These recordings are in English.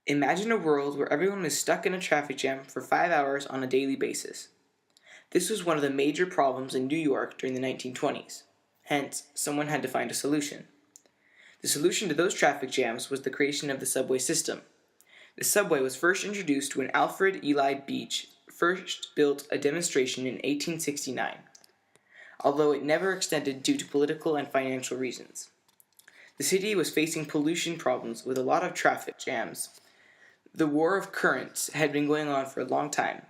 Imagine a world where everyone is stuck in a traffic jam for 5 hours on a daily basis. This was one of the major problems in New York during the 1920s. Hence, someone had to find a solution. The solution to those traffic jams was the creation of the subway system. The subway was first introduced when Alfred Eli Beach first built a demonstration in 1869, although it never extended due to political and financial reasons. The city was facing pollution problems with a lot of traffic jams. The War of Currents had been going on for a long time.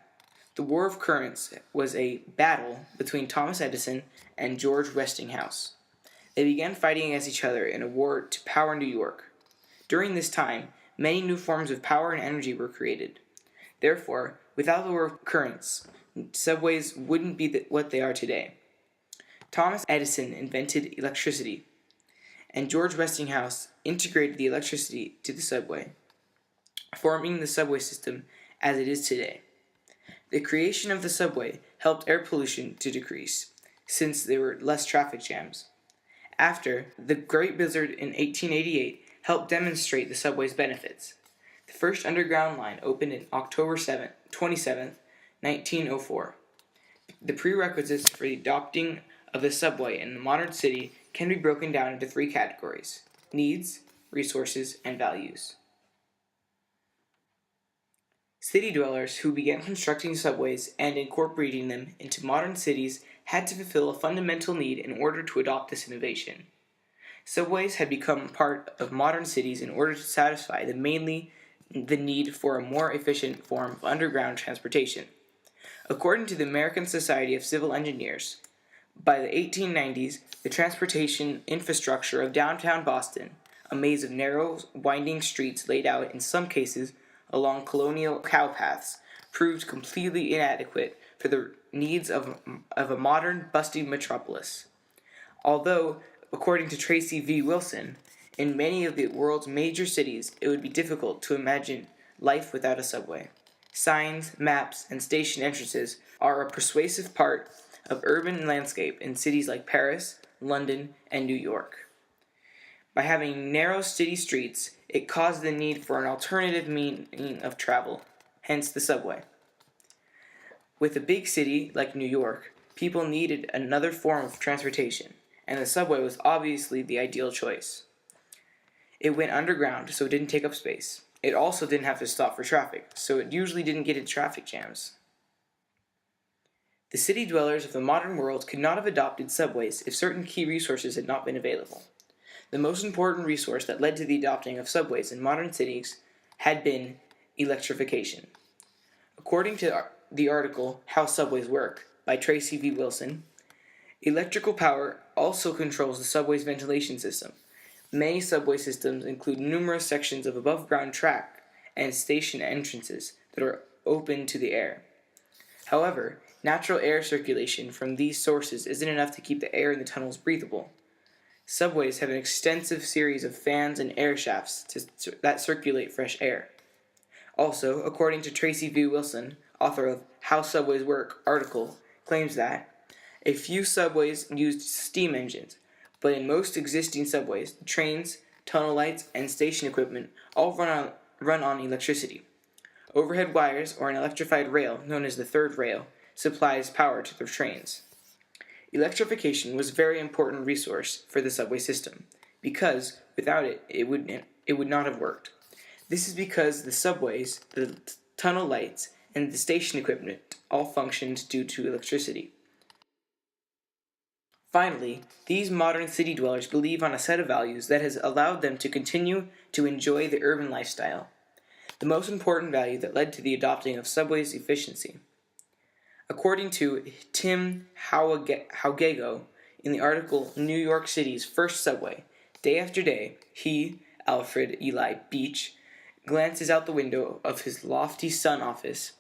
The War of Currents was a battle between Thomas Edison and George Westinghouse. They began fighting against each other in a war to power New York. During this time, many new forms of power and energy were created. Therefore, without the War of Currents, subways wouldn't be what they are today. Thomas Edison invented electricity, and George Westinghouse integrated the electricity to the subway, forming the subway system as it is today. The creation of the subway helped air pollution to decrease, since there were less traffic jams. After, the Great Blizzard in 1888 helped demonstrate the subway's benefits. The first underground line opened on October 27, 1904. The prerequisites for the adopting of the subway in the modern city can be broken down into 3 categories: needs, resources, and values. City dwellers who began constructing subways and incorporating them into modern cities had to fulfill a fundamental need in order to adopt this innovation. Subways had become part of modern cities in order to satisfy mainly the need for a more efficient form of underground transportation. According to the American Society of Civil Engineers, by the 1890s, the transportation infrastructure of downtown Boston, a maze of narrow, winding streets laid out in some cases along colonial cowpaths, proved completely inadequate for the needs of a modern, bustling metropolis. Although, according to Tracy V. Wilson, in many of the world's major cities, it would be difficult to imagine life without a subway. Signs, maps, and station entrances are a persuasive part of urban landscape in cities like Paris, London, and New York. By having narrow city streets, it caused the need for an alternative means of travel, hence the subway. With a big city like New York, people needed another form of transportation, and the subway was obviously the ideal choice. It went underground, so it didn't take up space. It also didn't have to stop for traffic, so it usually didn't get into traffic jams. The city dwellers of the modern world could not have adopted subways if certain key resources had not been available. The most important resource that led to the adopting of subways in modern cities had been electrification. According to the article How Subways Work by Tracy V. Wilson, electrical power also controls the subway's ventilation system. Many subway systems include numerous sections of above-ground track and station entrances that are open to the air. However, natural air circulation from these sources isn't enough to keep the air in the tunnels breathable. Subways have an extensive series of fans and air shafts that circulate fresh air. Also, according to Tracy V. Wilson, author of How Subways Work article, claims that a few subways used steam engines, but in most existing subways, trains, tunnel lights, and station equipment all run on electricity. Overhead wires, or an electrified rail known as the third rail, supplies power to the trains. Electrification was a very important resource for the subway system, because without it, it would not have worked. This is because the subways, the tunnel lights, and the station equipment all functioned due to electricity. Finally, these modern city dwellers believe on a set of values that has allowed them to continue to enjoy the urban lifestyle. The most important value that led to the adopting of subways efficiency. According to Tim Haugego in the article New York City's First Subway, day after day, he, Alfred Eli Beach, glances out the window of his lofty Sun office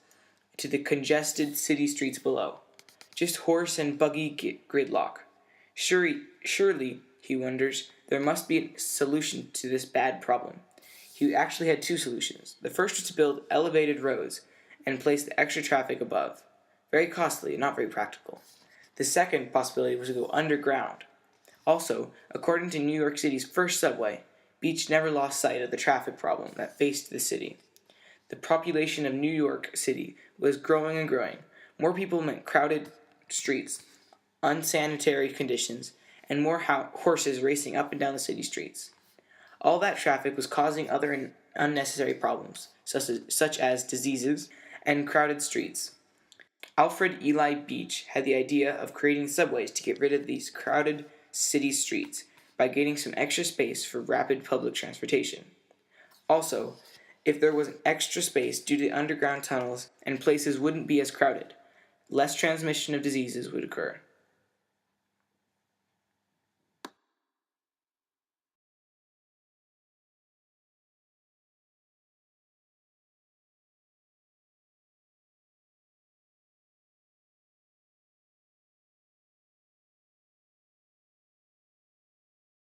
to the congested city streets below. Just horse and buggy gridlock. Surely, he wonders, there must be a solution to this bad problem. He actually had 2 solutions. The first was to build elevated roads and place the extra traffic above. Very costly and not very practical. The second possibility was to go underground. Also, according to New York City's first subway, Beach never lost sight of the traffic problem that faced the city. The population of New York City was growing and growing. More people meant crowded streets, unsanitary conditions, and more horses racing up and down the city streets. All that traffic was causing other unnecessary problems, such as diseases and crowded streets. Alfred Eli Beach had the idea of creating subways to get rid of these crowded city streets by getting some extra space for rapid public transportation. Also, if there was an extra space due to underground tunnels and places wouldn't be as crowded, less transmission of diseases would occur.